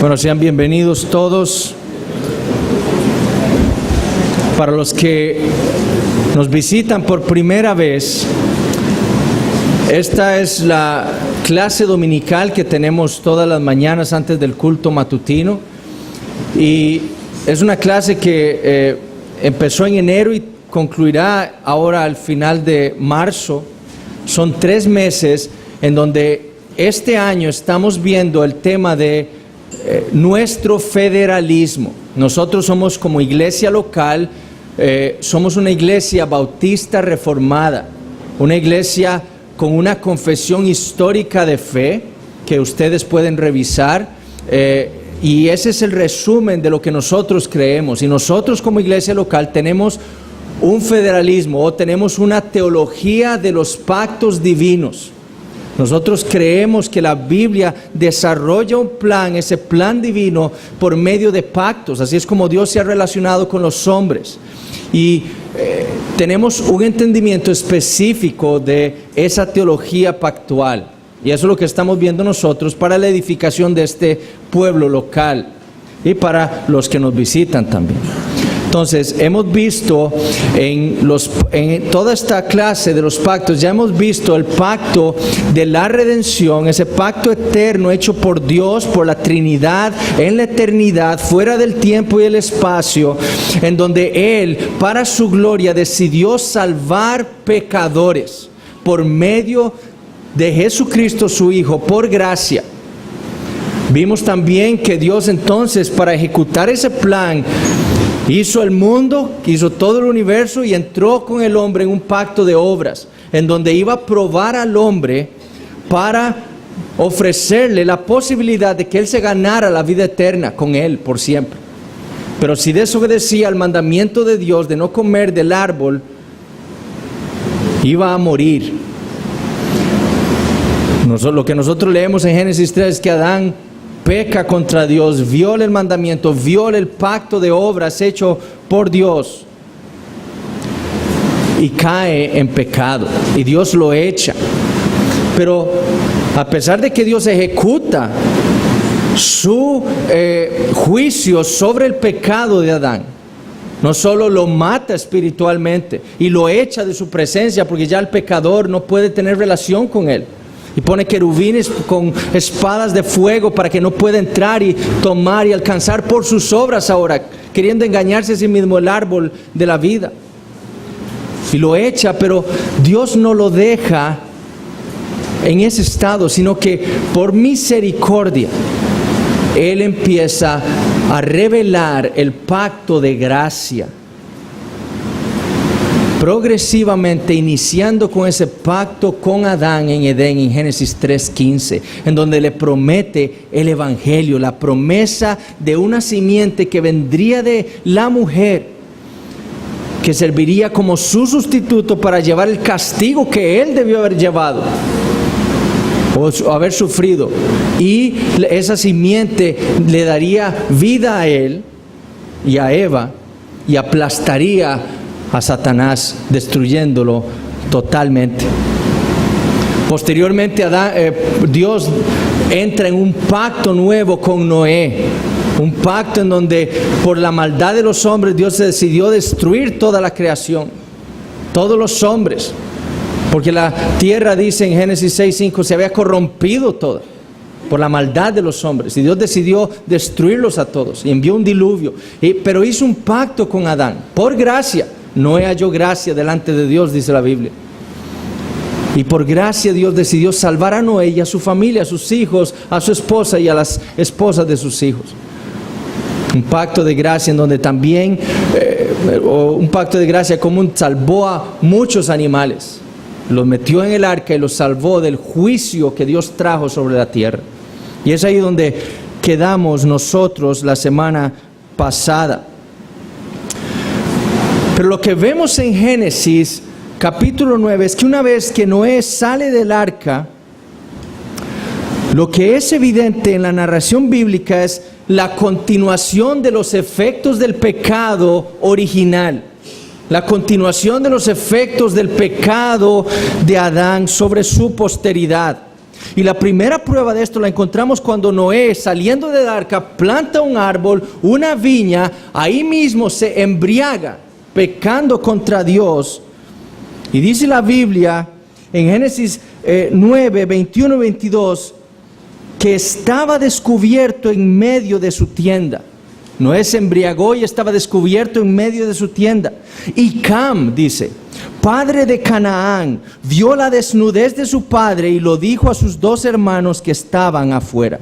Bueno, sean bienvenidos todos. Para los que nos visitan por primera vez, esta es la clase dominical que tenemos todas las mañanas antes del culto matutino. Y es una clase que empezó en enero y concluirá ahora al final de marzo. Son 3 meses en donde este año estamos viendo el tema de nuestro federalismo. Nosotros somos como iglesia local, somos una iglesia bautista reformada, una iglesia con una confesión histórica de fe que ustedes pueden revisar, y ese es el resumen de lo que nosotros creemos. Y nosotros como iglesia local tenemos un federalismo, o tenemos una teología de los pactos divinos. Nosotros creemos que la Biblia desarrolla un plan, ese plan divino, por medio de pactos. Así es como Dios se ha relacionado con los hombres. Y tenemos un entendimiento específico de esa teología pactual. Y eso es lo que estamos viendo nosotros para la edificación de este pueblo local y para los que nos visitan también. Entonces, hemos visto en toda esta clase de los pactos, ya hemos visto el pacto de la redención, ese pacto eterno hecho por Dios, por la Trinidad, en la eternidad, fuera del tiempo y el espacio, en donde Él, para su gloria, decidió salvar pecadores por medio de Jesucristo su Hijo, por gracia. Vimos también que Dios entonces, para ejecutar ese plan, hizo el mundo, hizo todo el universo y entró con el hombre en un pacto de obras, en donde iba a probar al hombre para ofrecerle la posibilidad de que él se ganara la vida eterna con él por siempre. Pero si desobedecía al mandamiento de Dios de no comer del árbol, iba a morir. Lo que nosotros leemos en Génesis 3 es que Adán peca contra Dios, viola el mandamiento, viola el pacto de obras hecho por Dios y cae en pecado, y Dios lo echa. Pero a pesar de que Dios ejecuta su juicio sobre el pecado de Adán, no solo lo mata espiritualmente y lo echa de su presencia, porque ya el pecador no puede tener relación con él, y pone querubines con espadas de fuego para que no pueda entrar y tomar y alcanzar por sus obras ahora, queriendo engañarse a sí mismo el árbol de la vida. Y lo echa, pero Dios no lo deja en ese estado, sino que por misericordia Él empieza a revelar el pacto de gracia, progresivamente, iniciando con ese pacto con Adán en Edén, en Génesis 3:15, en donde le promete el evangelio, la promesa de una simiente que vendría de la mujer, que serviría como su sustituto para llevar el castigo que él debió haber llevado o haber sufrido, y esa simiente le daría vida a él y a Eva, y aplastaría a Satanás, destruyéndolo totalmente. Posteriormente, Dios entra en un pacto nuevo con Noé, un pacto en donde por la maldad de los hombres Dios se decidió destruir toda la creación, todos los hombres, porque la tierra, dice en Génesis 6:5, se había corrompido toda por la maldad de los hombres, y Dios decidió destruirlos a todos y envió un diluvio, pero hizo un pacto con Adán por gracia. Noé halló gracia delante de Dios, dice la Biblia. Y por gracia Dios decidió salvar a Noé y a su familia, a sus hijos, a su esposa y a las esposas de sus hijos. Un pacto de gracia en donde también, un pacto de gracia común, salvó a muchos animales. Los metió en el arca y los salvó del juicio que Dios trajo sobre la tierra. Y es ahí donde quedamos nosotros la semana pasada. Pero lo que vemos en Génesis capítulo 9 es que una vez que Noé sale del arca, lo que es evidente en la narración bíblica es la continuación de los efectos del pecado original, la continuación de los efectos del pecado de Adán sobre su posteridad. Y la primera prueba de esto la encontramos cuando Noé, saliendo del arca, planta un árbol, una viña, ahí mismo se embriaga, pecando contra Dios. Y dice la Biblia en Génesis 9, 21 y 22, que estaba descubierto en medio de su tienda. Noé se embriagó y estaba descubierto en medio de su tienda. Y Cam, dice, padre de Canaán, vio la desnudez de su padre y lo dijo a sus 2 hermanos que estaban afuera.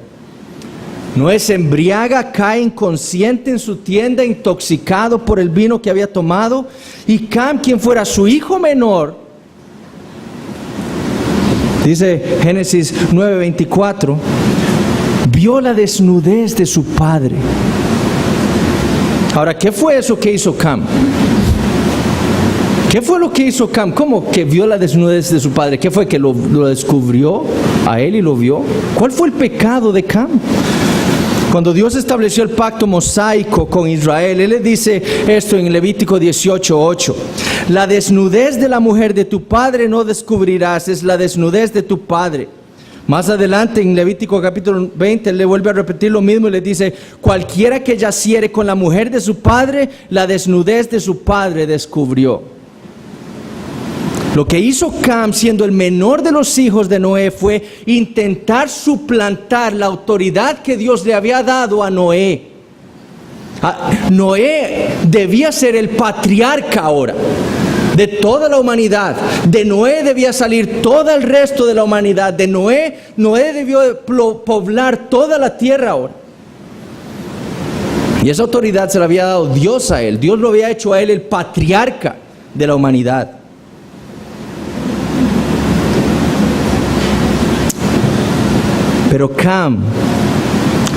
Noé se embriaga, cae inconsciente en su tienda, intoxicado por el vino que había tomado. Y Cam, quien fuera su hijo menor, dice Génesis 9:24, vio la desnudez de su padre. Ahora, ¿qué fue eso que hizo Cam? ¿Qué fue lo que hizo Cam? ¿Cómo que vio la desnudez de su padre? ¿Qué fue, que lo descubrió a él y lo vio? ¿Cuál fue el pecado de Cam? Cuando Dios estableció el pacto mosaico con Israel, Él le dice esto en Levítico 18:8. La desnudez de la mujer de tu padre no descubrirás, es la desnudez de tu padre. Más adelante en Levítico capítulo 20, Él le vuelve a repetir lo mismo y le dice, cualquiera que yaciere con la mujer de su padre, la desnudez de su padre descubrió. Lo que hizo Cam, siendo el menor de los hijos de Noé, fue intentar suplantar la autoridad que Dios le había dado a Noé. Noé debía ser el patriarca ahora de toda la humanidad. De Noé debía salir todo el resto de la humanidad. De Noé debió poblar toda la tierra ahora. Y esa autoridad se la había dado Dios a él. Dios lo había hecho a él el patriarca de la humanidad. Pero Cam,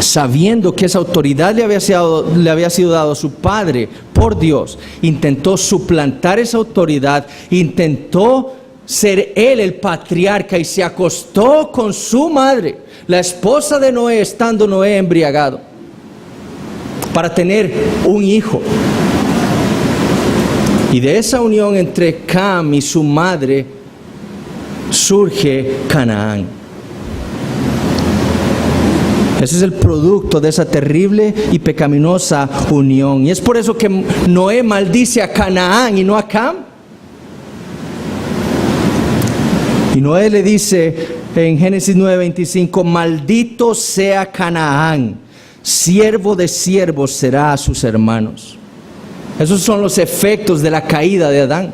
sabiendo que esa autoridad le había sido dado a su padre por Dios, intentó suplantar esa autoridad, intentó ser él el patriarca y se acostó con su madre, la esposa de Noé, estando Noé embriagado, para tener un hijo. Y de esa unión entre Cam y su madre surge Canaán. Ese es el producto de esa terrible y pecaminosa unión. Y es por eso que Noé maldice a Canaán y no a Cam. Y Noé le dice en Génesis 9:25, maldito sea Canaán, siervo de siervos será a sus hermanos. Esos son los efectos de la caída de Adán.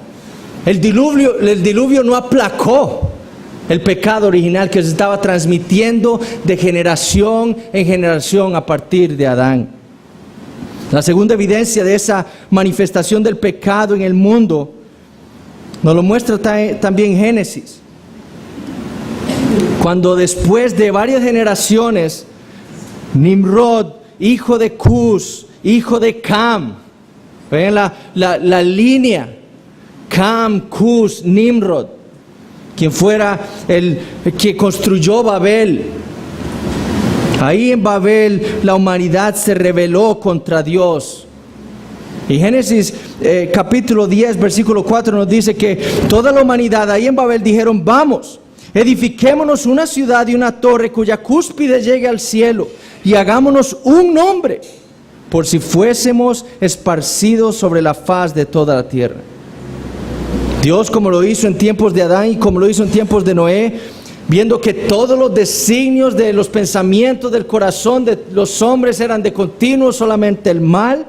El diluvio no aplacó el pecado original que se estaba transmitiendo de generación en generación a partir de Adán. La segunda evidencia de esa manifestación del pecado en el mundo nos lo muestra también Génesis. Cuando después de varias generaciones, Nimrod, hijo de Cus, hijo de Cam, ven la línea, Cam, Cus, Nimrod, quien fuera el que construyó Babel. Ahí en Babel la humanidad se rebeló contra Dios. Y Génesis capítulo 10 versículo 4 nos dice que toda la humanidad ahí en Babel dijeron, vamos, edifiquémonos una ciudad y una torre cuya cúspide llegue al cielo y hagámonos un nombre, por si fuésemos esparcidos sobre la faz de toda la tierra. Dios, como lo hizo en tiempos de Adán y como lo hizo en tiempos de Noé, viendo que todos los designios de los pensamientos del corazón de los hombres eran de continuo solamente el mal,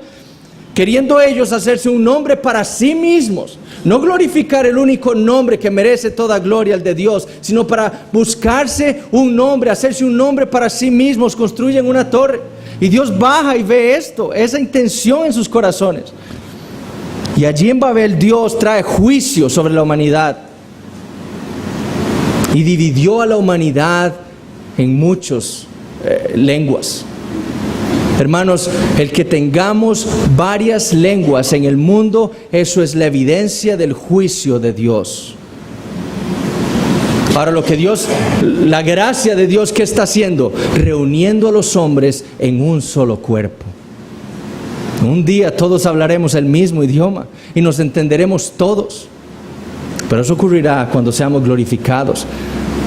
queriendo ellos hacerse un nombre para sí mismos, no glorificar el único nombre que merece toda gloria, el de Dios, sino para buscarse un nombre, hacerse un nombre para sí mismos, construyen una torre. Y Dios baja y ve esto, esa intención en sus corazones. Y allí en Babel Dios trae juicio sobre la humanidad y dividió a la humanidad en muchas lenguas. Hermanos, el que tengamos varias lenguas en el mundo, eso es la evidencia del juicio de Dios. Ahora la gracia de Dios, ¿qué está haciendo? Reuniendo a los hombres en un solo cuerpo. Un día todos hablaremos el mismo idioma y nos entenderemos todos. Pero eso ocurrirá cuando seamos glorificados.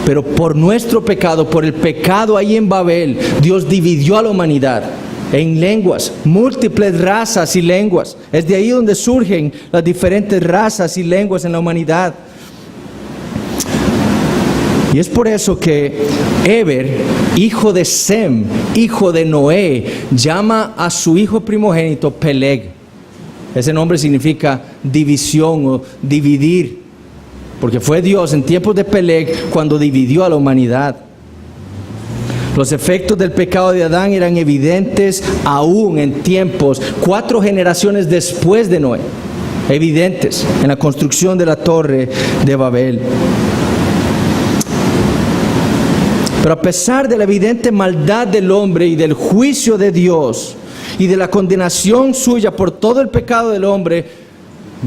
Pero por nuestro pecado, por el pecado ahí en Babel, Dios dividió a la humanidad en lenguas, múltiples razas y lenguas. Es de ahí donde surgen las diferentes razas y lenguas en la humanidad. Y es por eso que Eber, hijo de Sem, hijo de Noé, llama a su hijo primogénito Peleg. Ese nombre significa división o dividir, porque fue Dios en tiempos de Peleg cuando dividió a la humanidad. Los efectos del pecado de Adán eran evidentes aún en tiempos, 4 generaciones después de Noé, evidentes en la construcción de la torre de Babel. Pero a pesar de la evidente maldad del hombre y del juicio de Dios y de la condenación suya por todo el pecado del hombre,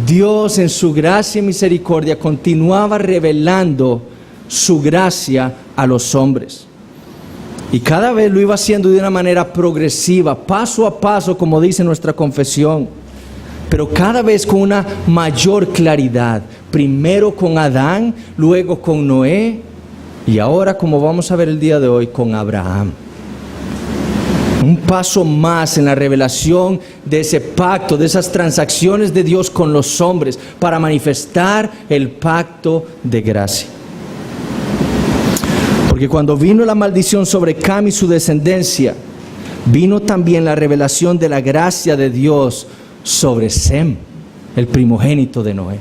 Dios en su gracia y misericordia continuaba revelando su gracia a los hombres. Y cada vez lo iba haciendo de una manera progresiva, paso a paso, como dice nuestra confesión, pero cada vez con una mayor claridad. Primero con Adán, luego con Noé, y ahora, como vamos a ver el día de hoy, con Abraham. Un paso más en la revelación de ese pacto, de esas transacciones de Dios con los hombres, para manifestar el pacto de gracia. Porque cuando vino la maldición sobre Cam y su descendencia, vino también la revelación de la gracia de Dios sobre Sem, el primogénito de Noé.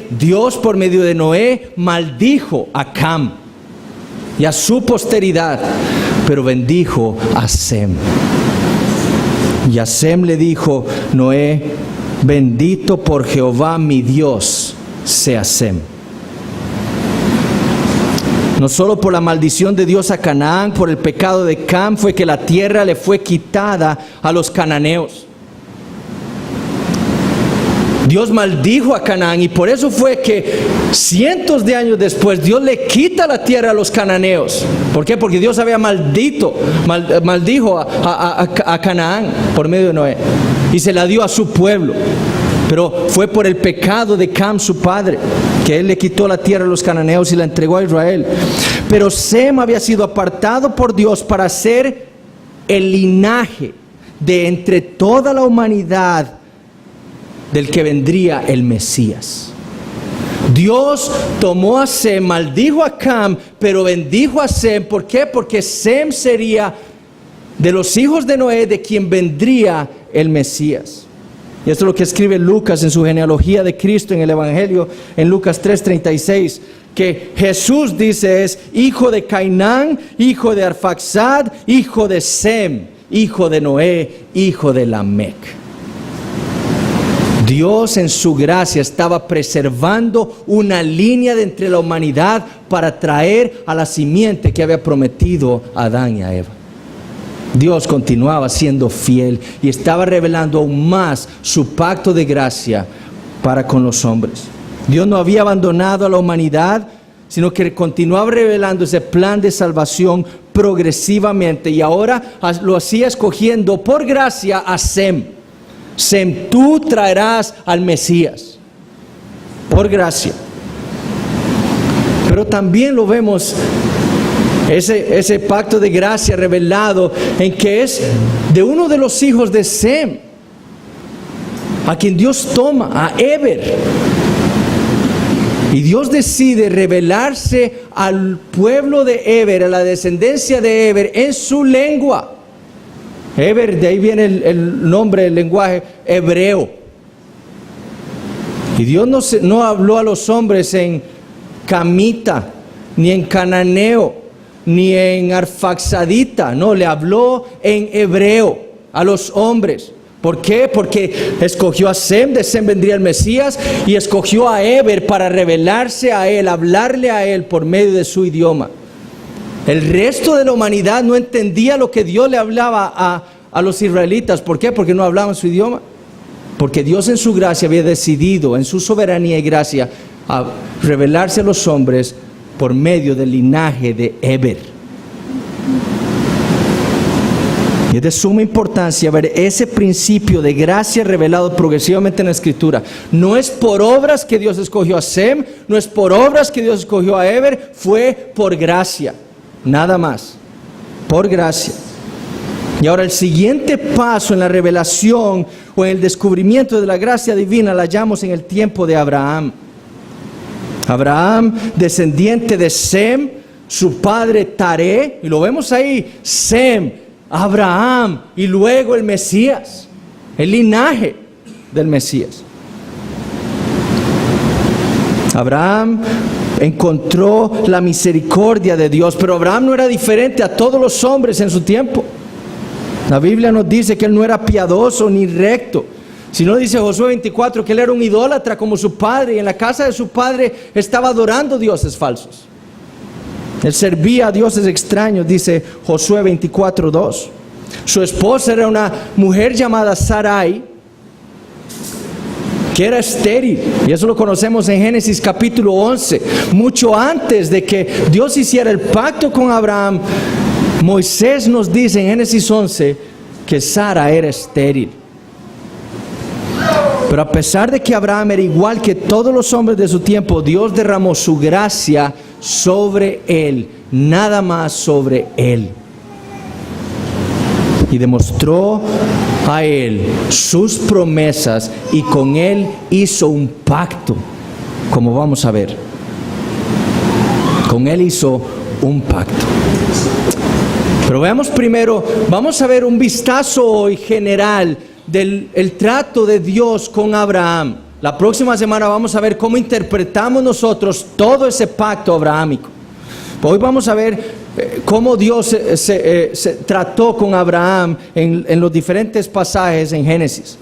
Dios por medio de Noé maldijo a Cam y a su posteridad, pero bendijo a Sem. Y a Sem le dijo Noé: bendito por Jehová mi Dios sea Sem. No solo por la maldición de Dios a Canaán, por el pecado de Cam fue que la tierra le fue quitada a los cananeos. Dios maldijo a Canaán y por eso fue que cientos de años después Dios le quita la tierra a los cananeos. ¿Por qué? Porque Dios había maldijo a Canaán por medio de Noé y se la dio a su pueblo. Pero fue por el pecado de Cam, su padre, que él le quitó la tierra a los cananeos y la entregó a Israel. Pero Sem había sido apartado por Dios para ser el linaje de entre toda la humanidad del que vendría el Mesías. Dios tomó a Sem, maldijo a Cam, pero bendijo a Sem. ¿Por qué? Porque Sem sería de los hijos de Noé, de quien vendría el Mesías. Y esto es lo que escribe Lucas en su genealogía de Cristo en el Evangelio, en Lucas 3:36, que Jesús dice es hijo de Cainán, hijo de Arfaxad, hijo de Sem, hijo de Noé, hijo de Lamec. Dios en su gracia estaba preservando una línea de entre la humanidad para traer a la simiente que había prometido a Adán y a Eva. Dios continuaba siendo fiel y estaba revelando aún más su pacto de gracia para con los hombres. Dios no había abandonado a la humanidad, sino que continuaba revelando ese plan de salvación progresivamente, y ahora lo hacía escogiendo por gracia a Sem. Sem, tú traerás al Mesías por gracia. Pero también lo vemos, ese pacto de gracia revelado en que es de uno de los hijos de Sem, a quien Dios toma, a Eber. Y Dios decide revelarse al pueblo de Eber, a la descendencia de Eber, en su lengua. Eber, de ahí viene el nombre, el lenguaje hebreo. Y Dios no habló a los hombres en camita, ni en cananeo, ni en arfaxadita. No, le habló en hebreo a los hombres. ¿Por qué? Porque escogió a Sem, de Sem vendría el Mesías, y escogió a Eber para revelarse a él, hablarle a él por medio de su idioma. El resto de la humanidad no entendía lo que Dios le hablaba a los israelitas. ¿Por qué? Porque no hablaban su idioma. Porque Dios en su gracia había decidido, en su soberanía y gracia, a revelarse a los hombres por medio del linaje de Eber. Y Y es de suma importancia ver ese principio de gracia revelado progresivamente en la Escritura. No es por obras que Dios escogió a Sem, no es por obras que Dios escogió a Eber, fue por gracia, nada más, por gracia. Y ahora el siguiente paso en la revelación o en el descubrimiento de la gracia divina la hallamos en el tiempo de Abraham. Abraham, descendiente de Sem, su padre Taré, y lo vemos ahí, Sem, Abraham y luego el Mesías, el linaje del Mesías. Abraham encontró la misericordia de Dios, pero Abraham no era diferente a todos los hombres en su tiempo. La Biblia nos dice que él no era piadoso ni recto, sino dice Josué 24 que él era un idólatra como su padre, y en la casa de su padre estaba adorando dioses falsos. Él servía a dioses extraños, dice Josué 24:2. Su esposa era una mujer llamada Sarai, que era estéril, y eso lo conocemos en Génesis capítulo 11. Mucho antes de que Dios hiciera el pacto con Abraham, Moisés nos dice en Génesis 11 que Sara era estéril. Pero a pesar de que Abraham era igual que todos los hombres de su tiempo, Dios derramó su gracia sobre él, nada más sobre él, y demostró a él sus promesas, y con él hizo un pacto, como vamos a ver. Con él hizo un pacto. Pero veamos primero, vamos a ver un vistazo hoy general del trato de Dios con Abraham. La próxima semana vamos a ver cómo interpretamos nosotros todo ese pacto abrahámico. Hoy vamos a ver cómo Dios se trató con Abraham en los diferentes pasajes en Génesis.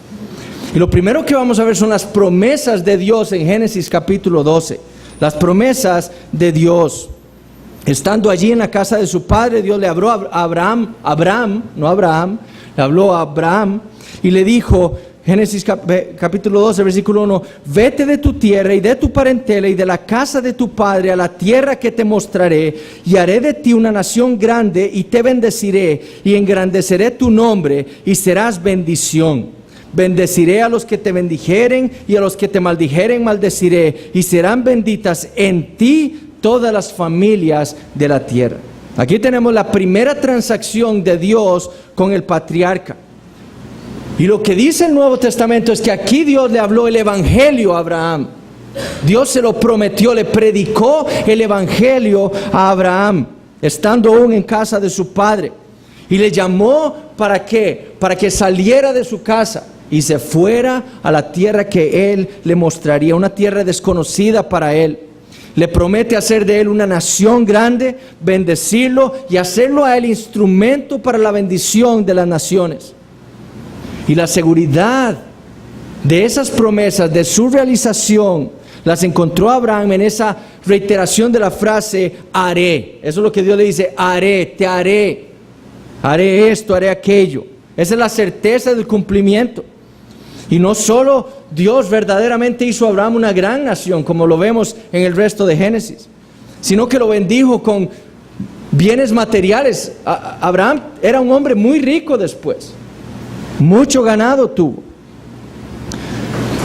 Y lo primero que vamos a ver son las promesas de Dios en Génesis capítulo 12. Las promesas de Dios. Estando allí en la casa de su padre, Dios le habló a Abraham, le habló a Abraham y le dijo, Génesis capítulo 12, versículo 1, vete de tu tierra y de tu parentela y de la casa de tu padre a la tierra que te mostraré, y haré de ti una nación grande y te bendeciré y engrandeceré tu nombre y serás bendición. Bendeciré a los que te bendijeren y a los que te maldijeren maldeciré, y serán benditas en ti todas las familias de la tierra. Aquí tenemos la primera transacción de Dios con el patriarca. Y lo que dice el Nuevo Testamento es que aquí Dios le habló el evangelio a Abraham. Dios se lo prometió, le predicó el evangelio a Abraham, estando aún en casa de su padre. Y le llamó, ¿para qué? Para que saliera de su casa y se fuera a la tierra que él le mostraría, una tierra desconocida para él. Le promete hacer de él una nación grande, bendecirlo y hacerlo a él instrumento para la bendición de las naciones. Y la seguridad de esas promesas, de su realización, las encontró Abraham en esa reiteración de la frase haré. Eso es lo que Dios le dice: haré, te haré, haré esto, haré aquello. Esa es la certeza del cumplimiento. Y no solo Dios verdaderamente hizo a Abraham una gran nación, como lo vemos en el resto de Génesis, sino que lo bendijo con bienes materiales. Abraham era un hombre muy rico después, mucho ganado tuvo.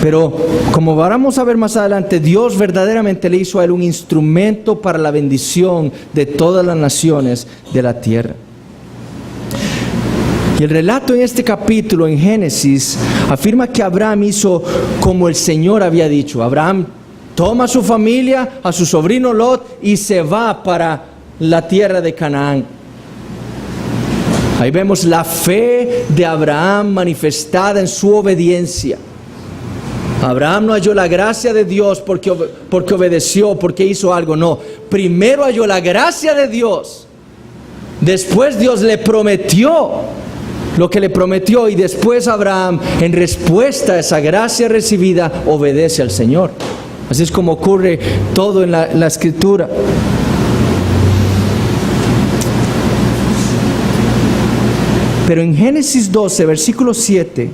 Pero como vamos a ver más adelante, Dios verdaderamente le hizo a él un instrumento para la bendición de todas las naciones de la tierra. Y el relato en este capítulo, en Génesis, afirma que Abraham hizo como el Señor había dicho. Abraham toma a su familia, a su sobrino Lot, y se va para la tierra de Canaán. Ahí vemos la fe de Abraham manifestada en su obediencia. Abraham no halló la gracia de Dios porque obedeció, porque hizo algo. No, primero halló la gracia de Dios. Después Dios le prometió lo que le prometió, y después Abraham, en respuesta a esa gracia recibida, obedece al Señor. Así es como ocurre todo en la Escritura. Pero en Génesis 12, versículo 7,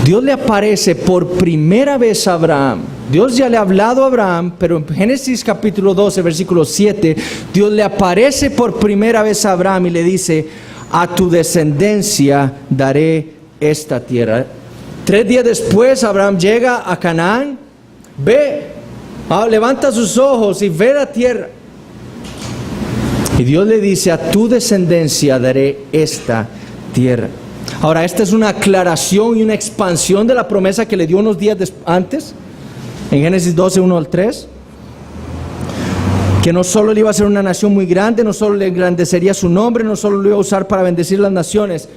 Dios le aparece por primera vez a Abraham. Dios ya le ha hablado a Abraham, pero en Génesis capítulo 12, versículo 7, Dios le aparece por primera vez a Abraham y le dice: a tu descendencia daré esta tierra. 3 días después Abraham llega a Canaán, levanta sus ojos y ve la tierra. Y Dios le dice, a tu descendencia daré esta tierra. Ahora, esta es una aclaración y una expansión de la promesa que le dio unos días antes, en Génesis 12, 1 al 3. Que no solo le iba a ser una nación muy grande, no solo le engrandecería su nombre, no solo lo iba a usar para bendecir las naciones,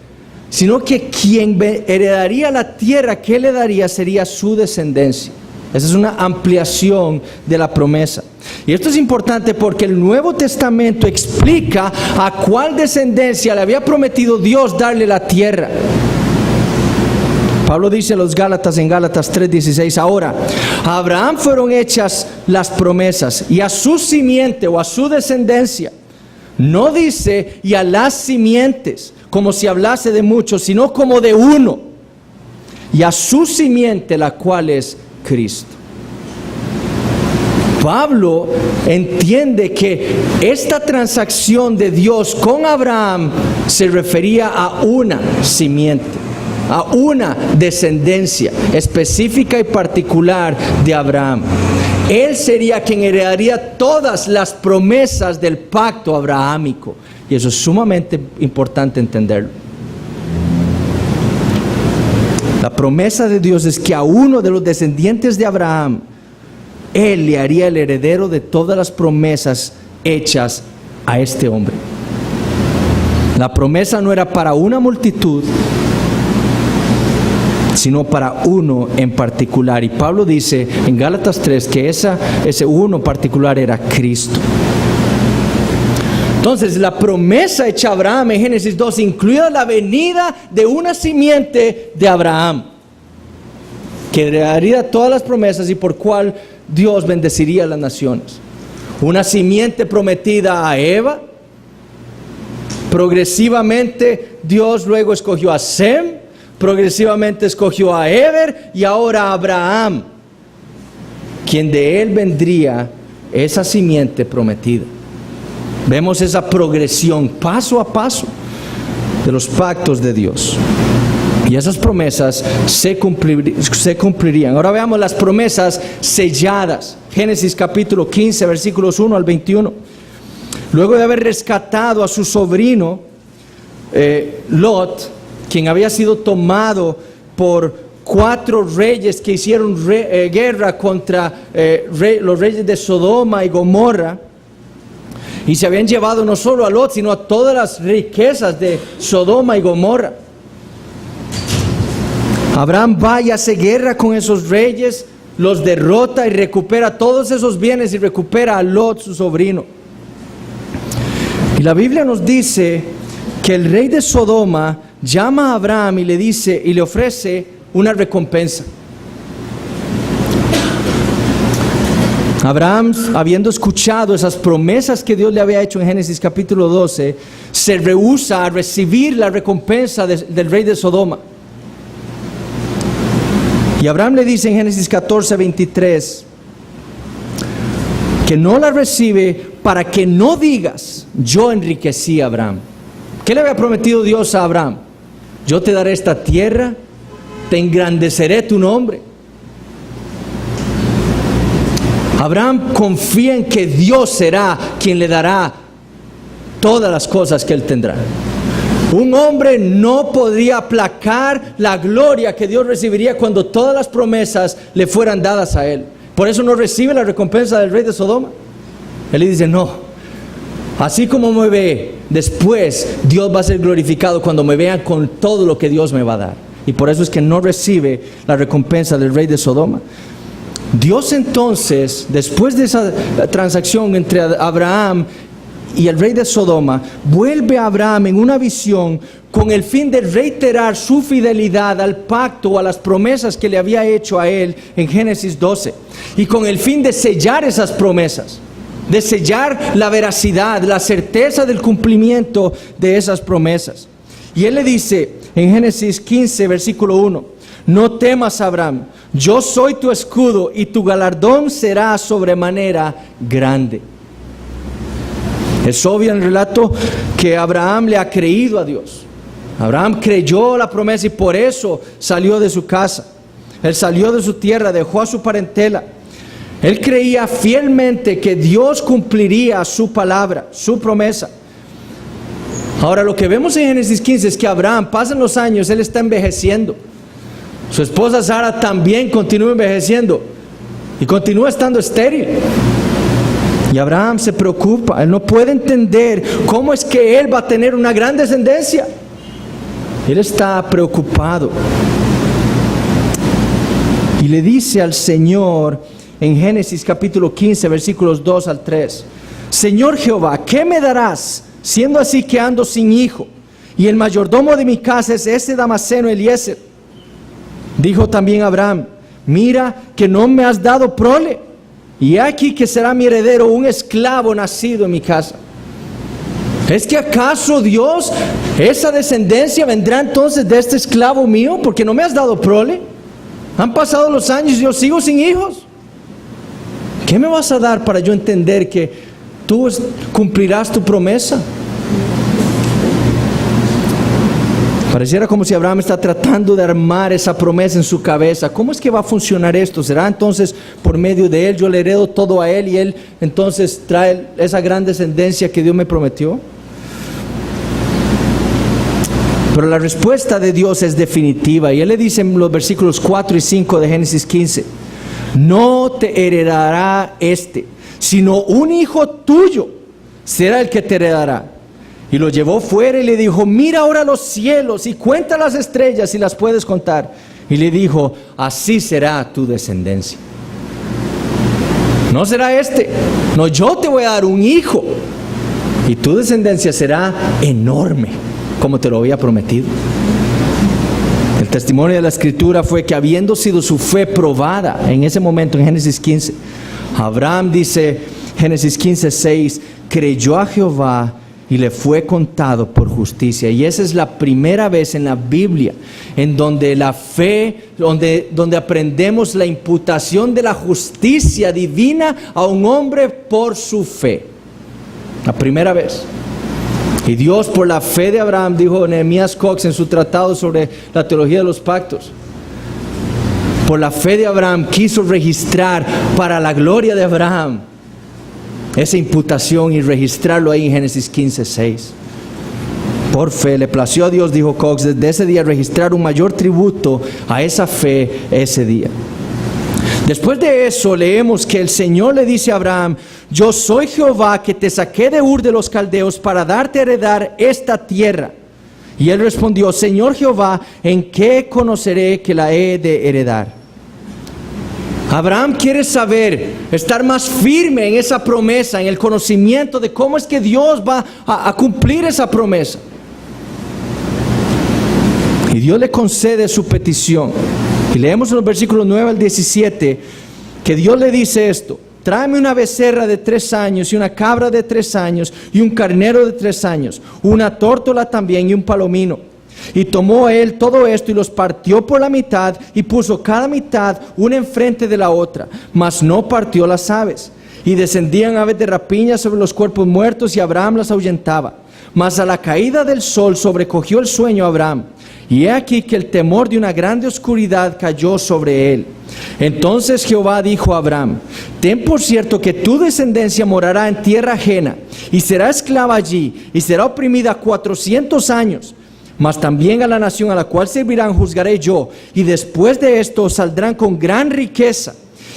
sino que quien heredaría la tierra que le daría sería su descendencia. Esa es una ampliación de la promesa. Y esto es importante porque el Nuevo Testamento explica a cuál descendencia le había prometido Dios darle la tierra. Pablo dice a los Gálatas en Gálatas 3:16, ahora, a Abraham fueron hechas las promesas y a su simiente o a su descendencia. No dice y a las simientes, como si hablase de muchos, sino como de uno. Y a su simiente, la cual es Cristo. Pablo entiende que esta transacción de Dios con Abraham se refería a una simiente, a una descendencia específica y particular de Abraham. Él sería quien heredaría todas las promesas del pacto abrahámico. Y eso es sumamente importante entenderlo. La promesa de Dios es que a uno de los descendientes de Abraham, Él le haría el heredero de todas las promesas hechas a este hombre. La promesa no era para una multitud, sino para uno en particular. Y Pablo dice en Gálatas 3 que ese uno particular era Cristo. Entonces la promesa hecha a Abraham en Génesis 2 incluía la venida de una simiente de Abraham, que heredaría todas las promesas y por cual Dios bendeciría a las naciones. Una simiente prometida a Eva. Progresivamente Dios luego escogió a Sem, progresivamente escogió a Eber y ahora a Abraham, quien de él vendría esa simiente prometida. Vemos esa progresión paso a paso de los pactos de Dios. Y esas promesas se cumplirían. Ahora veamos las promesas selladas. Génesis capítulo 15, versículos 1 al 21. Luego de haber rescatado a su sobrino Lot, quien había sido tomado por 4 reyes que hicieron guerra contra los reyes de Sodoma y Gomorra, y se habían llevado no solo a Lot, sino a todas las riquezas de Sodoma y Gomorra. Abraham va y hace guerra con esos reyes, los derrota y recupera todos esos bienes y recupera a Lot, su sobrino. Y la Biblia nos dice que el rey de Sodoma llama a Abraham y le dice y le ofrece una recompensa. Abraham, habiendo escuchado esas promesas que Dios le había hecho en Génesis capítulo 12, se rehúsa a recibir la recompensa del rey de Sodoma. Y Abraham le dice en Génesis 14, 23, que no la recibe para que no digas, yo enriquecí a Abraham. ¿Qué le había prometido Dios a Abraham? Yo te daré esta tierra, te engrandeceré tu nombre. Abraham confía en que Dios será quien le dará todas las cosas que él tendrá. Un hombre no podría aplacar la gloria que Dios recibiría cuando todas las promesas le fueran dadas a él. Por eso no recibe la recompensa del rey de Sodoma. Él le dice, no, así como me ve, después Dios va a ser glorificado cuando me vean con todo lo que Dios me va a dar. Y por eso es que no recibe la recompensa del rey de Sodoma. Dios entonces, después de esa transacción entre Abraham y el rey de Sodoma, vuelve a Abraham en una visión con el fin de reiterar su fidelidad al pacto o a las promesas que le había hecho a él en Génesis 12, y con el fin de sellar esas promesas, de sellar la veracidad, la certeza del cumplimiento de esas promesas. Y él le dice en Génesis 15 versículo 1, no temas, Abraham, yo soy tu escudo y tu galardón será sobremanera grande. Es obvio en el relato que Abraham le ha creído a Dios. Abraham creyó la promesa y por eso salió de su casa. Él salió de su tierra, dejó a su parentela. Él creía fielmente que Dios cumpliría su palabra, su promesa. Ahora lo que vemos en Génesis 15 es que Abraham, pasan los años, él está envejeciendo. Su esposa Sara también continúa envejeciendo y continúa estando estéril. Y Abraham se preocupa, él no puede entender cómo es que él va a tener una gran descendencia. Él está preocupado. Y le dice al Señor en Génesis capítulo 15, versículos 2 al 3: Señor Jehová, ¿qué me darás, siendo así que ando sin hijo? Y el mayordomo de mi casa es ese Damaseno Eliezer. Dijo también Abraham: mira que no me has dado prole, y aquí que será mi heredero un esclavo nacido en mi casa. ¿Es que acaso Dios, esa descendencia vendrá entonces de este esclavo mío? Porque no me has dado prole. Han pasado los años y yo sigo sin hijos. ¿Qué me vas a dar para yo entender que tú cumplirás tu promesa? Pareciera como si Abraham está tratando de armar esa promesa en su cabeza. ¿Cómo es que va a funcionar esto? ¿Será entonces por medio de él? Yo le heredo todo a él y él entonces trae esa gran descendencia que Dios me prometió. Pero la respuesta de Dios es definitiva. Y él le dice en los versículos 4 y 5 de Génesis 15: no te heredará sino un hijo tuyo será el que te heredará. Y lo llevó fuera y le dijo: mira ahora los cielos y cuenta las estrellas si las puedes contar. Y le dijo: así será tu descendencia. No será no, yo te voy a dar un hijo y tu descendencia será enorme, como te lo había prometido. El testimonio de la Escritura fue que, habiendo sido su fe probada en ese momento, en Génesis 15, Abraham, dice Génesis 15:6, creyó a Jehová y le fue contado por justicia. Y esa es la primera vez en la Biblia en donde la fe, donde aprendemos la imputación de la justicia divina a un hombre por su fe. La primera vez. Y Dios, por la fe de Abraham, dijo Nehemías Cox en su tratado sobre la teología de los pactos, por la fe de Abraham quiso registrar para la gloria de Abraham esa imputación y registrarlo ahí en Génesis 15:6. Por fe le plació a Dios, dijo Cox, desde ese día registrar un mayor tributo a esa fe ese día. Después de eso leemos que el Señor le dice a Abraham: yo soy Jehová que te saqué de Ur de los Caldeos para darte a heredar esta tierra. Y él respondió: Señor Jehová, ¿en qué conoceré que la he de heredar? Abraham quiere saber, estar más firme en esa promesa, en el conocimiento de cómo es que Dios va a cumplir esa promesa. Y Dios le concede su petición. Y leemos en los versículos 9 al 17 que Dios le dice esto: tráeme una becerra de 3 años y una cabra de 3 años y un carnero de 3 años, una tórtola también y un palomino. Y tomó él todo esto y los partió por la mitad y puso cada mitad una enfrente de la otra, mas no partió las aves. Y descendían aves de rapiña sobre los cuerpos muertos y Abraham las ahuyentaba. Mas a la caída del sol sobrecogió el sueño a Abraham, y he aquí que el temor de una grande oscuridad cayó sobre él. Entonces Jehová dijo a Abraham: ten por cierto que tu descendencia morará en tierra ajena y será esclava allí y será oprimida 400 años. Mas también a la nación a la cual servirán juzgaré yo, y después de esto saldrán con gran riqueza.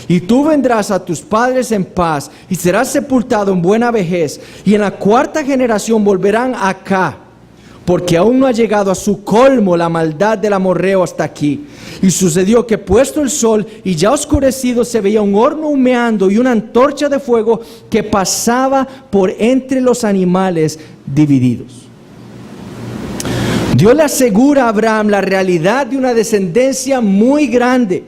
Y tú vendrás a tus padres en paz, y serás sepultado en buena vejez, y en la 4ª generación volverán acá, porque aún no ha llegado a su colmo la maldad del amorreo hasta aquí. Y sucedió que puesto el sol y ya oscurecido, se veía un horno humeando y una antorcha de fuego que pasaba por entre los animales divididos. Dios le asegura a Abraham la realidad de una descendencia muy grande.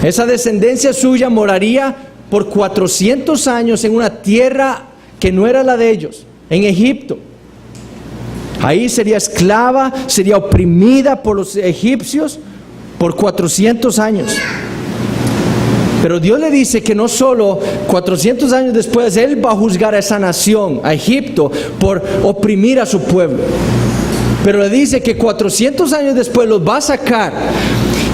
Esa descendencia suya moraría por 400 años en una tierra que no era la de ellos, en Egipto. Ahí sería esclava, sería oprimida por los egipcios por 400 años. Pero Dios le dice que no solo 400 años después Él va a juzgar a esa nación, a Egipto, por oprimir a su pueblo. Pero le dice que 400 años después los va a sacar.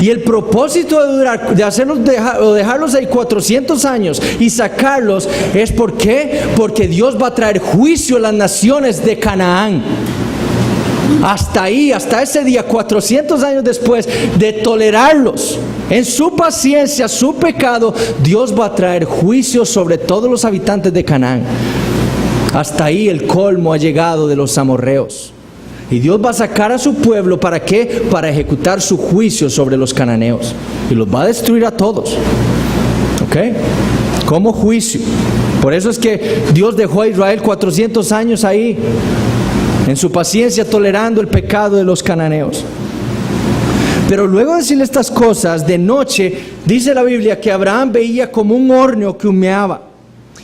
Y el propósito de hacerlos dejarlos ahí 400 años y sacarlos es ¿por qué? Porque Dios va a traer juicio a las naciones de Canaán. Hasta ahí, hasta ese día, 400 años después de tolerarlos en su paciencia, su pecado, Dios va a traer juicio sobre todos los habitantes de Canaán. Hasta ahí el colmo ha llegado de los amorreos. Y Dios va a sacar a su pueblo, ¿para qué? Para ejecutar su juicio sobre los cananeos. Y los va a destruir a todos. ¿Ok? Como juicio. Por eso es que Dios dejó a Israel 400 años ahí, en su paciencia, tolerando el pecado de los cananeos. Pero luego de decirle estas cosas, de noche, dice la Biblia que Abraham veía como un horno que humeaba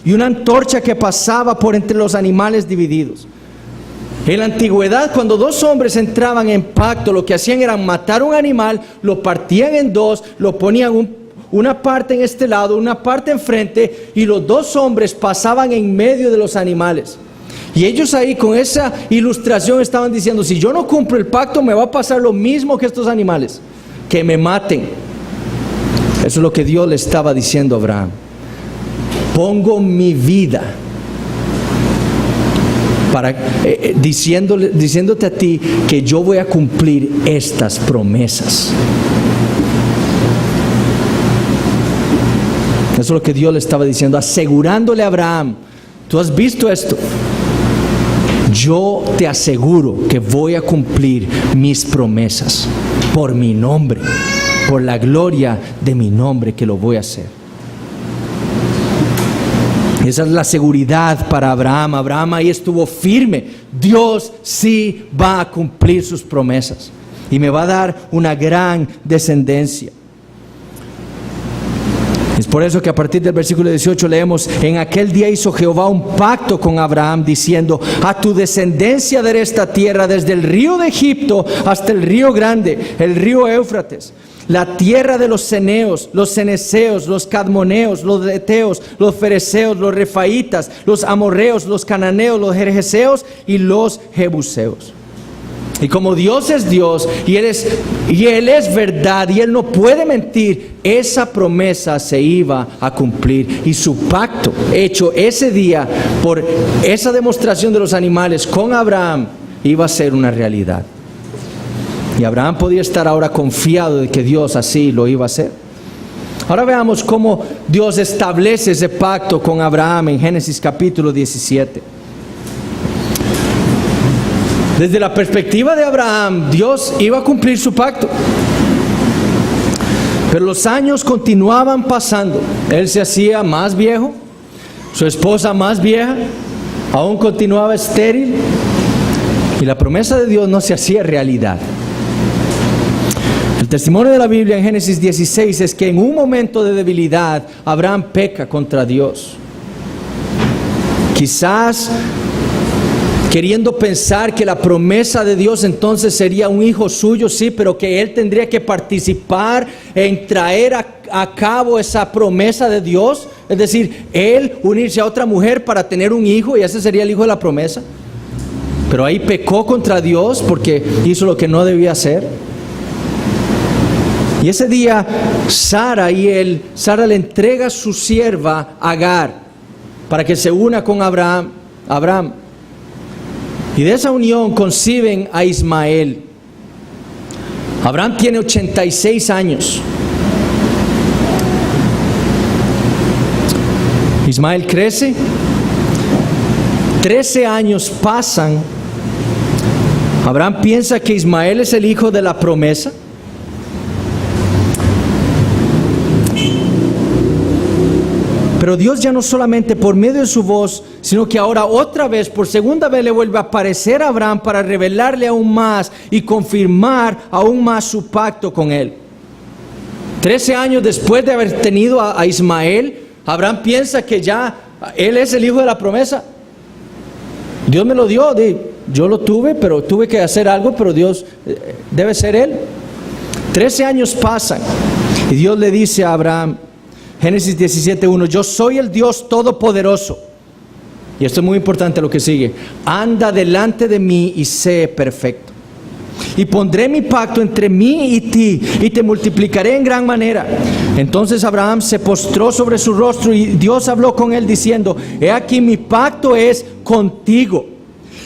y una antorcha que pasaba por entre los animales divididos. En la antigüedad, cuando dos hombres entraban en pacto, lo que hacían era matar un animal, lo partían en dos, lo ponían una parte en este lado, una parte enfrente, y los dos hombres pasaban en medio de los animales. Y ellos ahí con esa ilustración estaban diciendo: si yo no cumplo el pacto, me va a pasar lo mismo que estos animales, que me maten. Eso es lo que Dios le estaba diciendo a Abraham. Pongo mi vida para diciéndote a ti que yo voy a cumplir estas promesas. Eso es lo que Dios le estaba diciendo, asegurándole a Abraham: tú has visto esto, yo te aseguro que voy a cumplir mis promesas por mi nombre, por la gloria de mi nombre, que lo voy a hacer. Esa es la seguridad para Abraham. Abraham ahí estuvo firme. Dios sí va a cumplir sus promesas y me va a dar una gran descendencia. Es por eso que a partir del versículo 18 leemos: en aquel día hizo Jehová un pacto con Abraham, diciendo: a tu descendencia daré esta tierra, desde el río de Egipto hasta el río grande, el río Éufrates, la tierra de los ceneos, los ceneseos, los cadmoneos, los eteos, los fereceos, los refaitas, los amorreos, los cananeos, los gergeseos y los jebuseos. Y como Dios es Dios y Él es verdad y Él no puede mentir, esa promesa se iba a cumplir. Y su pacto hecho ese día por esa demostración de los animales con Abraham iba a ser una realidad. Y Abraham podía estar ahora confiado de que Dios así lo iba a hacer. Ahora veamos cómo Dios establece ese pacto con Abraham en Génesis capítulo 17. Desde la perspectiva de Abraham, Dios iba a cumplir su pacto. Pero los años continuaban pasando. Él se hacía más viejo, su esposa más vieja, aún continuaba estéril, y la promesa de Dios no se hacía realidad. El testimonio de la Biblia en Génesis 16 es que en un momento de debilidad Abraham peca contra Dios. Quizás queriendo pensar que la promesa de Dios entonces sería un hijo suyo, sí, pero que él tendría que participar en traer a cabo esa promesa de Dios. Es decir, él unirse a otra mujer para tener un hijo, y ese sería el hijo de la promesa. Pero ahí pecó contra Dios porque hizo lo que no debía hacer. Y ese día Sara le entrega a su sierva Agar para que se una con Abraham. Y de esa unión conciben a Ismael. Abraham tiene 86 años. Ismael crece. 13 años pasan. Abraham piensa que Ismael es el hijo de la promesa. Pero Dios ya no solamente por medio de su voz, sino que ahora otra vez, por segunda vez, le vuelve a aparecer a Abraham para revelarle aún más y confirmar aún más su pacto con él. 13 años después de haber tenido a Ismael, Abraham piensa que ya él es el hijo de la promesa. Dios me lo dio, yo lo tuve, pero tuve que hacer algo, pero Dios debe ser él. 13 años pasan y Dios le dice a Abraham: Génesis 17:1, yo soy el Dios Todopoderoso. Y esto es muy importante lo que sigue. Anda delante de mí y sé perfecto. Y pondré mi pacto entre mí y ti, y te multiplicaré en gran manera. Entonces Abraham se postró sobre su rostro, y Dios habló con él diciendo: he aquí mi pacto es contigo,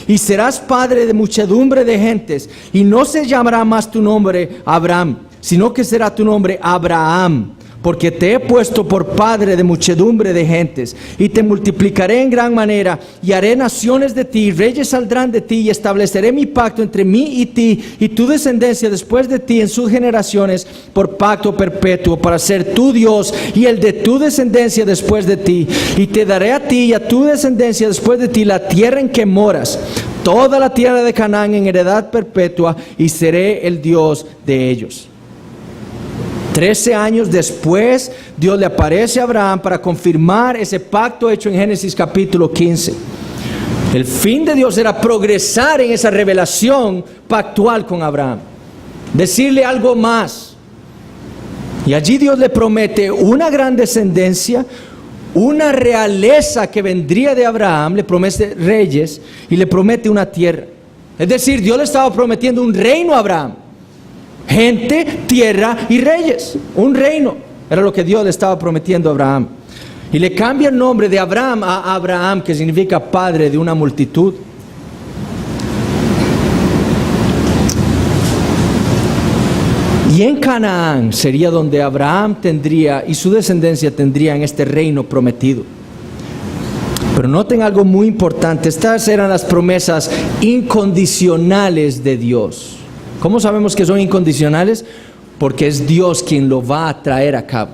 y serás padre de muchedumbre de gentes, y no se llamará más tu nombre Abraham, sino que será tu nombre Abraham, porque te he puesto por padre de muchedumbre de gentes, y te multiplicaré en gran manera, y haré naciones de ti, y reyes saldrán de ti, y estableceré mi pacto entre mí y ti, y tu descendencia después de ti en sus generaciones, por pacto perpetuo, para ser tu Dios, y el de tu descendencia después de ti. Y te daré a ti y a tu descendencia después de ti la tierra en que moras, toda la tierra de Canaán en heredad perpetua, y seré el Dios de ellos. 13 años después, Dios le aparece a Abraham para confirmar ese pacto hecho en Génesis capítulo 15. El fin de Dios era progresar en esa revelación pactual con Abraham, decirle algo más. Y allí Dios le promete una gran descendencia, una realeza que vendría de Abraham, le promete reyes y le promete una tierra. Es decir, Dios le estaba prometiendo un reino a Abraham. Gente, tierra y reyes. Un reino era lo que Dios le estaba prometiendo a Abraham. Y le cambia el nombre de Abraham a Abraham, que significa padre de una multitud. Y en Canaán sería donde Abraham tendría y su descendencia tendrían este reino prometido. Pero noten algo muy importante. Estas eran las promesas incondicionales de Dios. ¿Cómo sabemos que son incondicionales? Porque es Dios quien lo va a traer a cabo.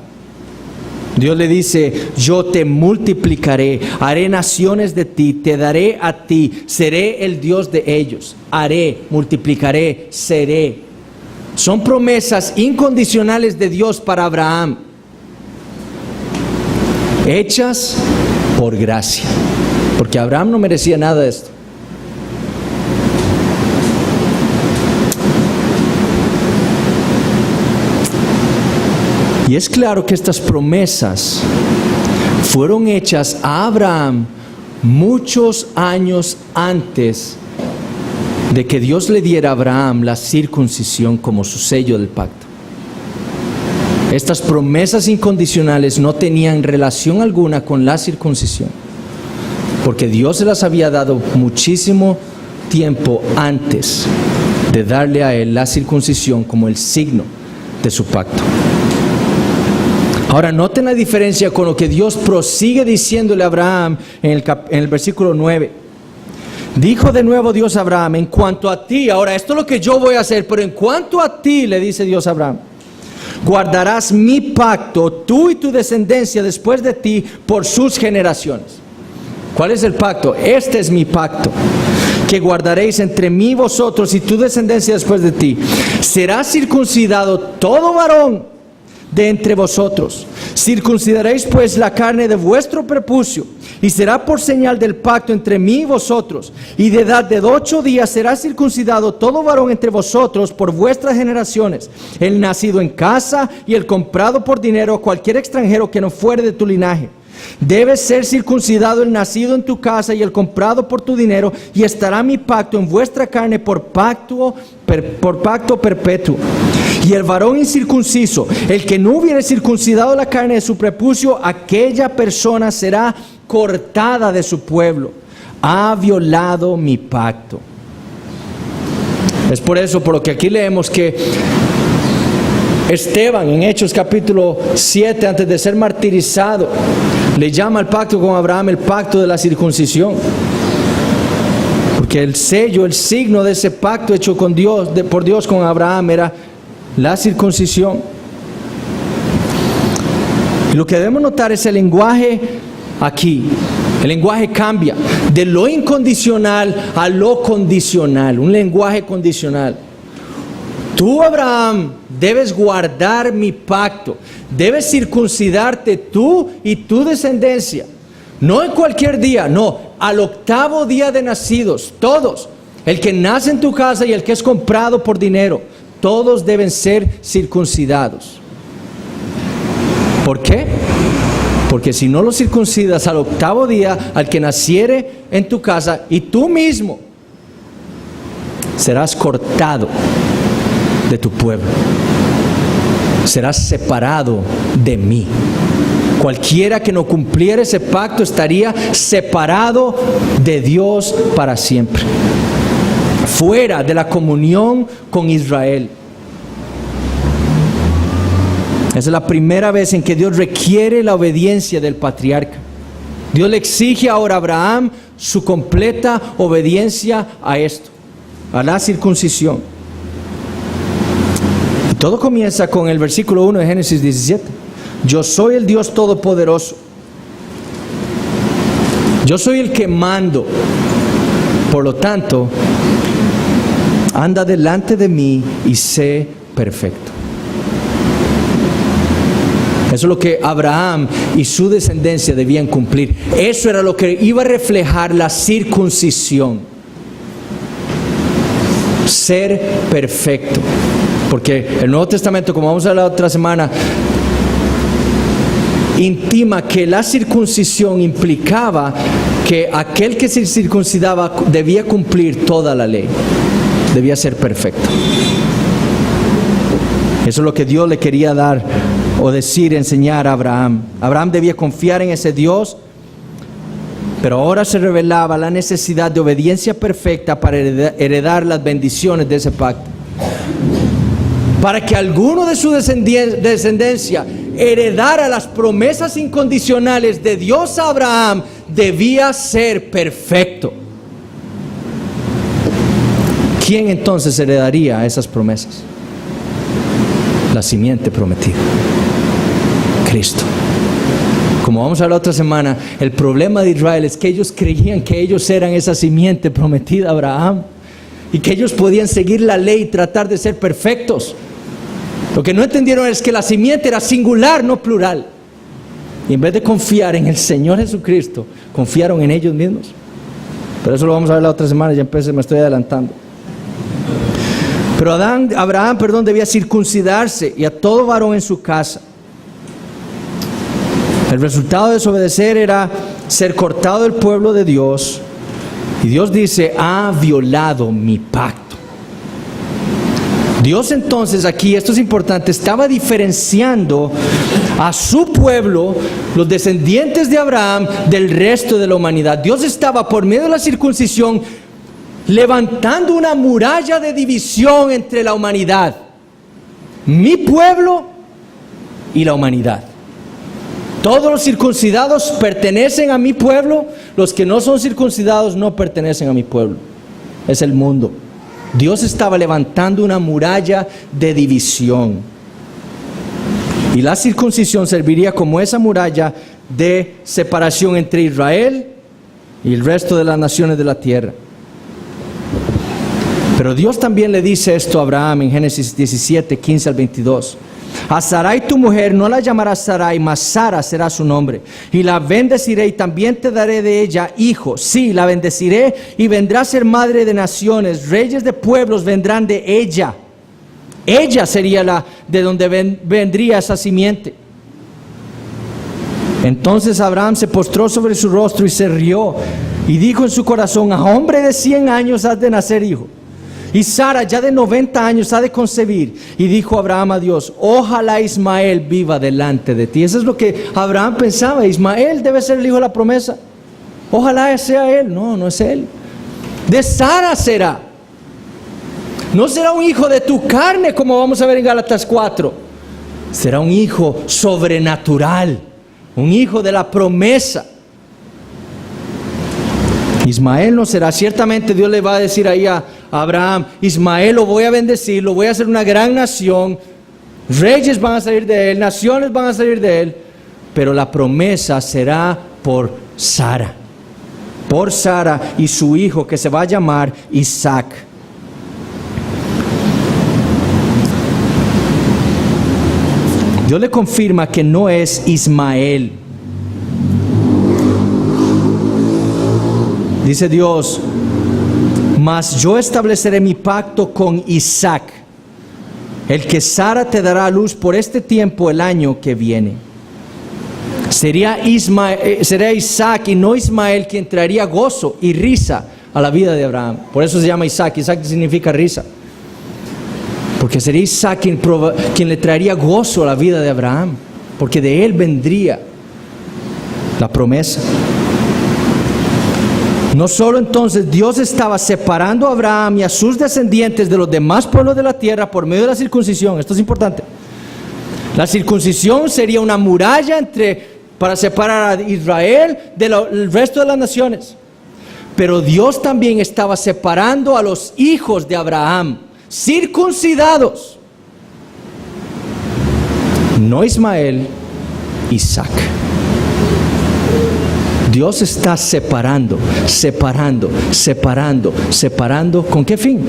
Dios le dice: yo te multiplicaré, haré naciones de ti, te daré a ti, seré el Dios de ellos. Haré, multiplicaré, seré. Son promesas incondicionales de Dios para Abraham, hechas por gracia, porque Abraham no merecía nada de esto. Y es claro que estas promesas fueron hechas a Abraham muchos años antes de que Dios le diera a Abraham la circuncisión como su sello del pacto. Estas promesas incondicionales no tenían relación alguna con la circuncisión, porque Dios se las había dado muchísimo tiempo antes de darle a él la circuncisión como el signo de su pacto. Ahora noten la diferencia con lo que Dios prosigue diciéndole a Abraham en el versículo 9. Dijo de nuevo Dios a Abraham: en cuanto a ti, ahora esto es lo que yo voy a hacer, pero en cuanto a ti, le dice Dios a Abraham, guardarás mi pacto, tú y tu descendencia después de ti, por sus generaciones. ¿Cuál es el pacto? Este es mi pacto, que guardaréis entre mí vosotros y tu descendencia después de ti. Será circuncidado todo varón de entre vosotros. Circuncidaréis pues la carne de vuestro prepucio, y será por señal del pacto entre mí y vosotros. Y de edad de 8 días será circuncidado todo varón entre vosotros por vuestras generaciones, el nacido en casa y el comprado por dinero, cualquier extranjero que no fuere de tu linaje. Debe ser circuncidado el nacido en tu casa y el comprado por tu dinero, y estará mi pacto en vuestra carne por pacto perpetuo. Y el varón incircunciso, el que no hubiere circuncidado la carne de su prepucio, aquella persona será cortada de su pueblo. Ha violado mi pacto. Es por eso, por lo que aquí leemos que Esteban, en Hechos capítulo 7, antes de ser martirizado, le llama al pacto con Abraham el pacto de la circuncisión. Porque el sello, el signo de ese pacto hecho con Dios, por Dios con Abraham, era la circuncisión. Y lo que debemos notar es el lenguaje aquí. El lenguaje cambia de lo incondicional a lo condicional, un lenguaje condicional. Tú, Abraham, debes guardar mi pacto, debes circuncidarte tú y tu descendencia, no en cualquier día, no, al 8º día de nacidos, todos, el que nace en tu casa y el que es comprado por dinero, todos deben ser circuncidados. ¿Por qué? Porque si no lo circuncidas al 8º día, al que naciere en tu casa, y tú mismo serás cortado de tu pueblo. Serás separado de mí. Cualquiera que no cumpliera ese pacto estaría separado de Dios para siempre, fuera de la comunión con Israel. Esa es la primera vez en que Dios requiere la obediencia del patriarca. Dios le exige ahora a Abraham su completa obediencia a esto, a la circuncisión. Y todo comienza con el versículo 1 de Génesis 17. Yo soy el Dios Todopoderoso. Yo soy el que mando. Por lo tanto, anda delante de mí y sé perfecto. Eso es lo que Abraham y su descendencia debían cumplir. Eso era lo que iba a reflejar la circuncisión. Ser perfecto. Porque el Nuevo Testamento, como vamos a hablar otra semana, intima que la circuncisión implicaba que aquel que se circuncidaba debía cumplir toda la ley. Debía ser perfecto. Eso es lo que Dios le quería dar o decir, enseñar a Abraham. Abraham debía confiar en ese Dios, pero ahora se revelaba la necesidad de obediencia perfecta para heredar las bendiciones de ese pacto. Para que alguno de su descendencia heredara las promesas incondicionales de Dios a Abraham, debía ser perfecto. ¿Quién entonces heredaría esas promesas? La simiente prometida, Cristo. Como vamos a hablar otra semana, el problema de Israel es que ellos creían que ellos eran esa simiente prometida a Abraham y que ellos podían seguir la ley y tratar de ser perfectos. Lo que no entendieron es que la simiente era singular, no plural. Y en vez de confiar en el Señor Jesucristo, confiaron en ellos mismos. Pero eso lo vamos a ver la otra semana, ya empecé, me estoy adelantando. Pero Abraham, debía circuncidarse y a todo varón en su casa. El resultado de desobedecer era ser cortado del pueblo de Dios. Y Dios dice, ha violado mi pacto. Dios entonces aquí, esto es importante, estaba diferenciando a su pueblo, los descendientes de Abraham, del resto de la humanidad. Dios estaba por medio de la circuncisión levantando una muralla de división entre la humanidad, mi pueblo y la humanidad. Todos los circuncidados pertenecen a mi pueblo, los que no son circuncidados no pertenecen a mi pueblo. Es el mundo. Dios estaba levantando una muralla de división. Y la circuncisión serviría como esa muralla de separación entre Israel y el resto de las naciones de la tierra. Pero Dios también le dice esto a Abraham en Génesis 17, 15 al 22. A Sarai tu mujer no la llamarás Sarai, mas Sara será su nombre. Y la bendeciré y también te daré de ella hijo. Sí, la bendeciré y vendrá a ser madre de naciones. Reyes de pueblos vendrán de ella. Ella sería la de donde vendría esa simiente. Entonces Abraham se postró sobre su rostro y se rió. Y dijo en su corazón, a hombre de 100 años has de nacer hijo. Y Sara ya de 90 años ha de concebir. Y dijo Abraham a Dios, ojalá Ismael viva delante de ti. Eso es lo que Abraham pensaba. Ismael debe ser el hijo de la promesa. Ojalá sea él. No, no es él. De Sara será. No será un hijo de tu carne, como vamos a ver en Gálatas 4. Será un hijo sobrenatural. Un hijo de la promesa. Ismael no será. Ciertamente Dios le va a decir ahí a Abraham, Ismael lo voy a bendecir, lo voy a hacer una gran nación, reyes van a salir de él, naciones van a salir de él, pero la promesa será por Sara y su hijo que se va a llamar Isaac. Dios le confirma que no es Ismael. Dice Dios, mas yo estableceré mi pacto con Isaac, el que Sara te dará a luz por este tiempo el año que viene. Sería Isaac y no Ismael quien traería gozo y risa a la vida de Abraham. Por eso se llama Isaac. Isaac significa risa. Porque sería Isaac quien le traería gozo a la vida de Abraham. Porque de él vendría la promesa. No solo entonces Dios estaba separando a Abraham y a sus descendientes de los demás pueblos de la tierra por medio de la circuncisión. Esto es importante. La circuncisión sería una muralla para separar a Israel del resto de las naciones. Pero Dios también estaba separando a los hijos de Abraham, circuncidados. No Ismael, Isaac. Dios está separando. ¿Con qué fin?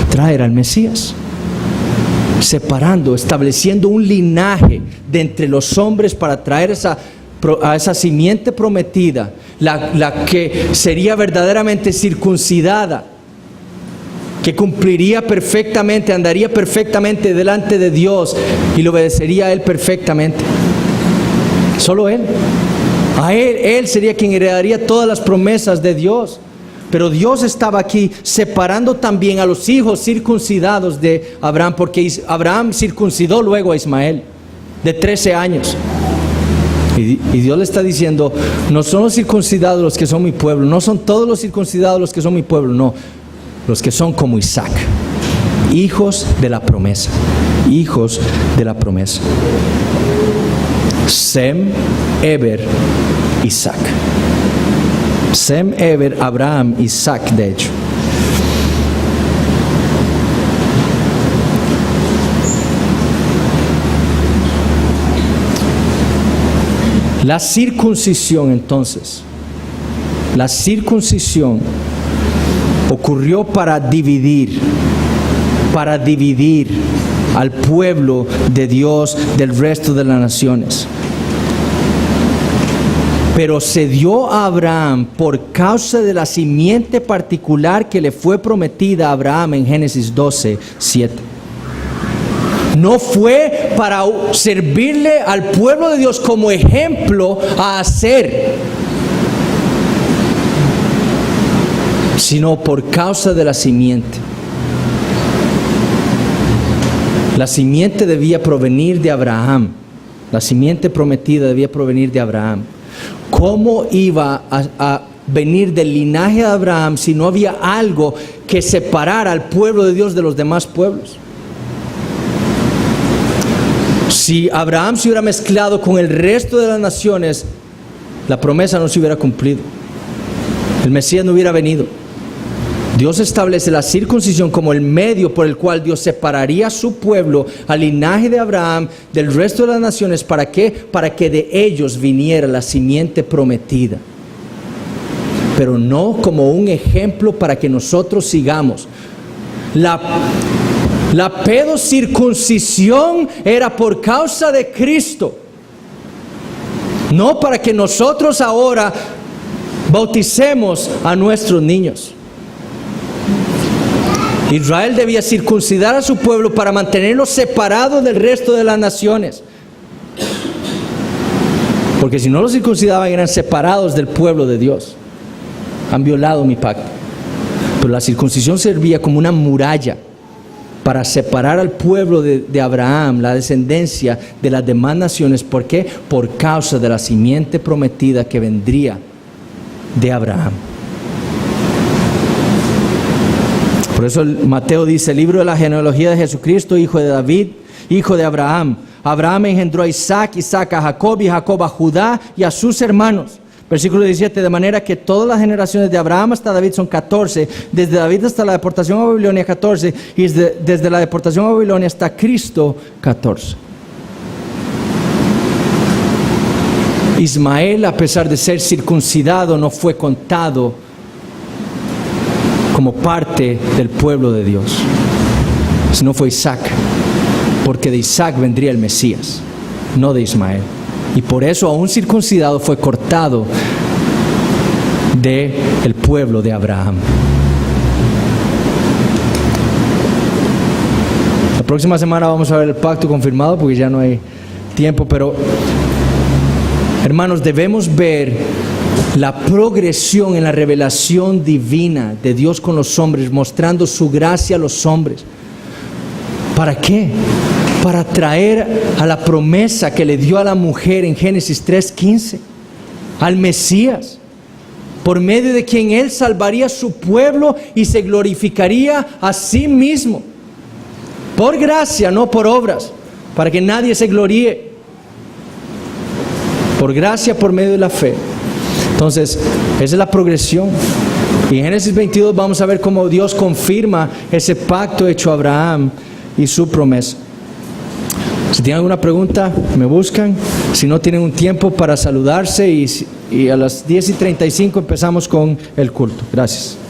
Traer al Mesías. Separando, estableciendo un linaje de entre los hombres para traer a esa simiente prometida, la que sería verdaderamente circuncidada, que cumpliría perfectamente, andaría perfectamente delante de Dios y le obedecería a Él perfectamente. Solo Él. A Él sería quien heredaría todas las promesas de Dios. Pero Dios estaba aquí separando también a los hijos circuncidados de Abraham, porque Abraham circuncidó luego a Ismael de 13 años. Y Dios le está diciendo, no son los circuncidados los que son mi pueblo, no son todos los circuncidados los que son mi pueblo, no, los que son como Isaac, hijos de la promesa, hijos de la promesa. Sem, Eber, Isaac. Sem, Eber, Abraham, Isaac, de hecho. La circuncisión entonces, la circuncisión ocurrió para dividir al pueblo de Dios del resto de las naciones. Pero se dio a Abraham por causa de la simiente particular que le fue prometida a Abraham en Génesis 12:7. No fue para servirle al pueblo de Dios como ejemplo a hacer, sino por causa de la simiente. La simiente debía provenir de Abraham. La simiente prometida debía provenir de Abraham. ¿Cómo iba a venir del linaje de Abraham si no había algo que separara al pueblo de Dios de los demás pueblos? Si Abraham se hubiera mezclado con el resto de las naciones, la promesa no se hubiera cumplido. El Mesías no hubiera venido. Dios establece la circuncisión como el medio por el cual Dios separaría a su pueblo, al linaje de Abraham, del resto de las naciones. ¿Para qué? Para que de ellos viniera la simiente prometida. Pero no como un ejemplo para que nosotros sigamos. La pedocircuncisión era por causa de Cristo. No para que nosotros ahora bauticemos a nuestros niños. Israel debía circuncidar a su pueblo para mantenerlo separado del resto de las naciones. Porque si no los circuncidaban, eran separados del pueblo de Dios. Han violado mi pacto. Pero la circuncisión servía como una muralla para separar al pueblo de Abraham, la descendencia de las demás naciones. ¿Por qué? Por causa de la simiente prometida que vendría de Abraham. Por eso Mateo dice, el libro de la genealogía de Jesucristo, hijo de David, hijo de Abraham. Abraham engendró a Isaac, Isaac a Jacob y Jacob a Judá y a sus hermanos. Versículo 17, de manera que todas las generaciones de Abraham hasta David son 14, desde David hasta la deportación a Babilonia 14, y desde la deportación a Babilonia hasta Cristo 14. Ismael, a pesar de ser circuncidado, no fue contado como parte del pueblo de Dios, sino fue Isaac, porque de Isaac vendría el Mesías, no de Ismael. Y por eso aún circuncidado fue cortado del pueblo de Abraham. La próxima semana vamos a ver el pacto confirmado porque ya no hay tiempo, pero Hermanos, debemos ver la progresión en la revelación divina de Dios con los hombres, mostrando su gracia a los hombres. ¿Para qué? Para traer a la promesa que le dio a la mujer en Génesis 3:15, al Mesías, por medio de quien Él salvaría a su pueblo y se glorificaría a sí mismo. Por gracia, no por obras, para que nadie se gloríe. Por gracia, por medio de la fe. Entonces, esa es la progresión. Y en Génesis 22 vamos a ver cómo Dios confirma ese pacto hecho a Abraham y su promesa. Si tienen alguna pregunta, me buscan. Si no, tienen un tiempo para saludarse y a las 10:35 empezamos con el culto. Gracias.